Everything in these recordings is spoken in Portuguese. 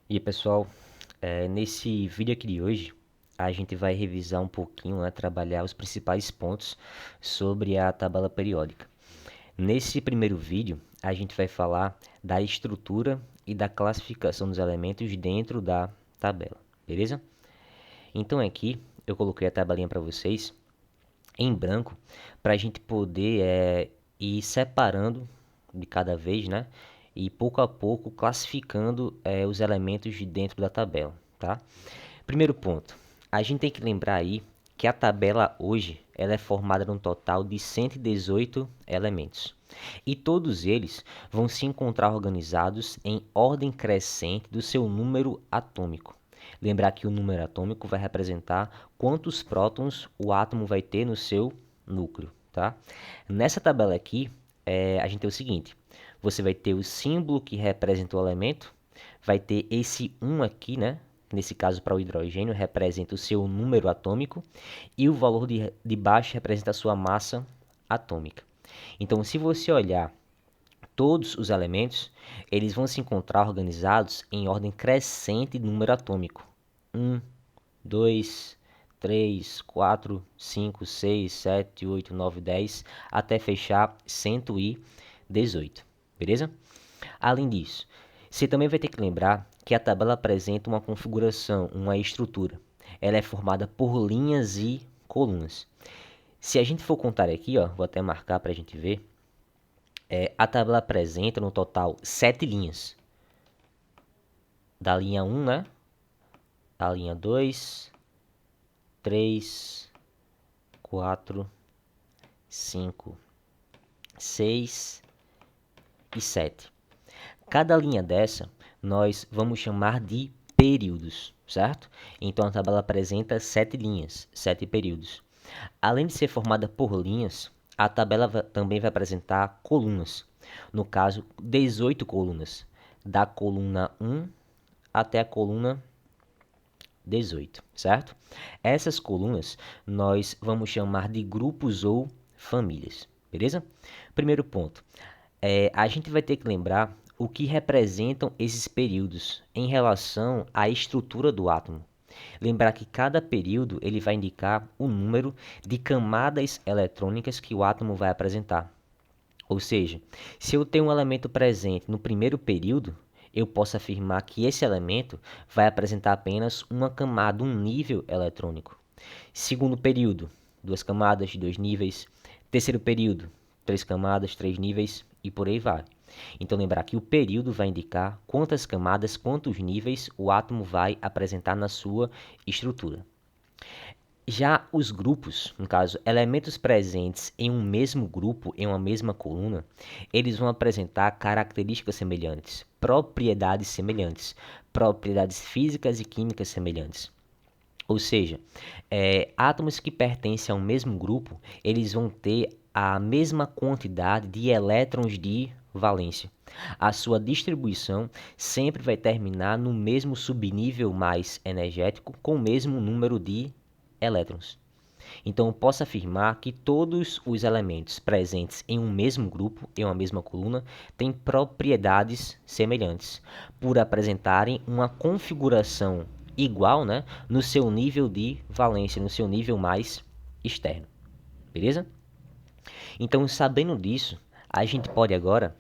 E aí, pessoal, nesse vídeo aqui de hoje, a gente vai revisar um pouquinho, trabalhar os principais pontos sobre a tabela periódica. Nesse primeiro vídeo, a gente vai falar da estrutura e da classificação dos elementos dentro da tabela, beleza? Então aqui eu coloquei a tabelinha para vocês em branco para a gente poder ir separando de cada vez, né? E pouco a pouco classificando os elementos de dentro da tabela, tá? Primeiro ponto, a gente tem que lembrar aí que a tabela hoje ela é formada num total de 118 elementos. E todos eles vão se encontrar organizados em ordem crescente do seu número atômico. Lembrar que o número atômico vai representar quantos prótons o átomo vai ter no seu núcleo, tá? Nessa tabela aqui, a gente tem o seguinte: você vai ter o símbolo que representa o elemento, vai ter esse 1 aqui, né? Nesse caso, para o hidrogênio, representa o seu número atômico e o valor de baixo representa a sua massa atômica. Então, se você olhar todos os elementos, eles vão se encontrar organizados em ordem crescente de número atômico. 1, 2, 3, 4, 5, 6, 7, 8, 9, 10, até fechar 118, beleza? Além disso, você também vai ter que lembrar que a tabela apresenta uma configuração, uma estrutura. Ela é formada por linhas e colunas. Se a gente for contar aqui, ó, vou até marcar para a gente ver, a tabela apresenta no total 7 linhas. Da linha 1, né? A linha 2, 3, 4, 5, 6 e 7. Cada linha dessa nós vamos chamar de períodos, certo? Então a tabela apresenta 7 linhas, 7 períodos. Além de ser formada por linhas, a tabela também vai apresentar colunas. No caso, 18 colunas, da coluna 1 até a coluna 18, certo? Essas colunas nós vamos chamar de grupos ou famílias, beleza? Primeiro ponto, a gente vai ter que lembrar o que representam esses períodos em relação à estrutura do átomo. Lembrar que cada período ele vai indicar o número de camadas eletrônicas que o átomo vai apresentar. Ou seja, se eu tenho um elemento presente no primeiro período, eu posso afirmar que esse elemento vai apresentar apenas uma camada, um nível eletrônico. Segundo período, duas camadas, dois níveis. Terceiro período, três camadas, três níveis e por aí vai. Então lembrar que o período vai indicar quantas camadas, quantos níveis o átomo vai apresentar na sua estrutura. Já os grupos, no caso, elementos presentes em um mesmo grupo, em uma mesma coluna, eles vão apresentar características semelhantes, propriedades físicas e químicas semelhantes. Ou seja, átomos que pertencem ao mesmo grupo, eles vão ter a mesma quantidade de elétrons de valência. A sua distribuição sempre vai terminar no mesmo subnível mais energético, com o mesmo número de elétrons. Então, eu posso afirmar que todos os elementos presentes em um mesmo grupo, em uma mesma coluna, têm propriedades semelhantes, por apresentarem uma configuração igual, né, no seu nível de valência, no seu nível mais externo. Beleza? Então, sabendo disso, a gente pode agora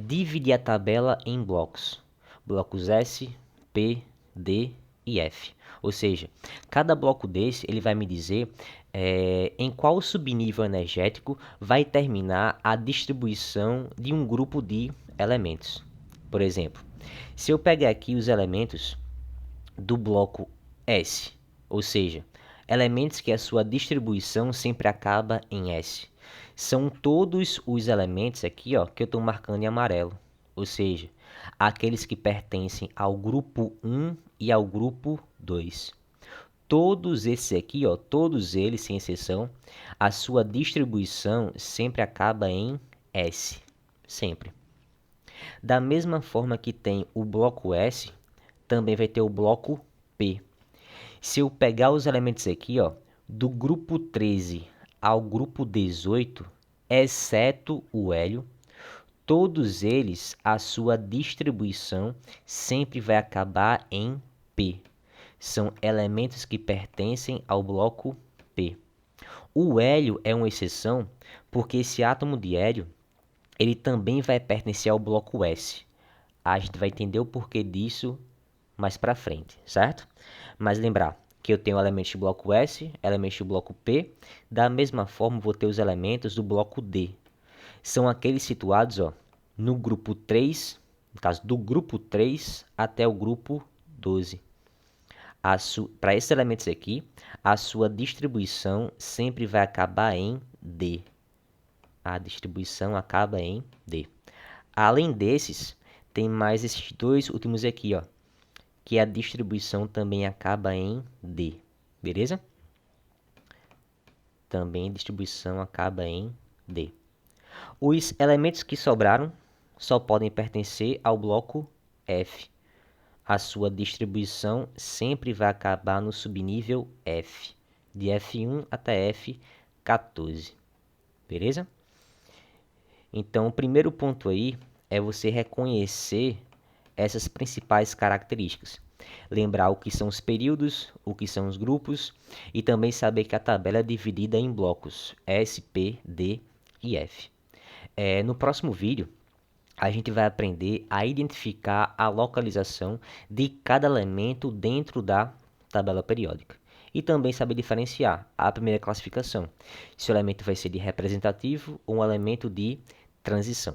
dividir a tabela em blocos. Blocos S, P, D e F. Ou seja, cada bloco desse ele vai me dizer em qual subnível energético vai terminar a distribuição de um grupo de elementos. Por exemplo, se eu pegar aqui os elementos do bloco S, ou seja, elementos que a sua distribuição sempre acaba em S. São todos os elementos aqui, ó, que eu estou marcando em amarelo, ou seja, aqueles que pertencem ao grupo 1 e ao grupo 2. Todos esses aqui, ó, todos eles, sem exceção, a sua distribuição sempre acaba em S, sempre. Da mesma forma que tem o bloco S, também vai ter o bloco P. Se eu pegar os elementos aqui, ó, do grupo 13 ao grupo 18, exceto o hélio, todos eles, a sua distribuição sempre vai acabar em P. São elementos que pertencem ao bloco P. O hélio é uma exceção porque esse átomo de hélio ele também vai pertencer ao bloco S. A gente vai entender o porquê disso mais para frente, certo? Mas lembrar que eu tenho elementos do bloco S, elementos do bloco P, da mesma forma vou ter os elementos do bloco D. São aqueles situados no grupo 3, no caso do grupo 3 até o grupo 12. Para esses elementos aqui, a sua distribuição sempre vai acabar em D. A distribuição acaba em D. Além desses, tem mais esses dois últimos aqui, que a distribuição também acaba em D. Beleza? Também a distribuição acaba em D. Os elementos que sobraram só podem pertencer ao bloco F. A sua distribuição sempre vai acabar no subnível F, de F1 até F14. Beleza? Então, o primeiro ponto aí é você reconhecer essas principais características. Lembrar o que são os períodos, o que são os grupos e também saber que a tabela é dividida em blocos S, P, D e F. No próximo vídeo, a gente vai aprender a identificar a localização de cada elemento dentro da tabela periódica. E também saber diferenciar a primeira classificação, se o elemento vai ser de representativo ou um elemento de transição.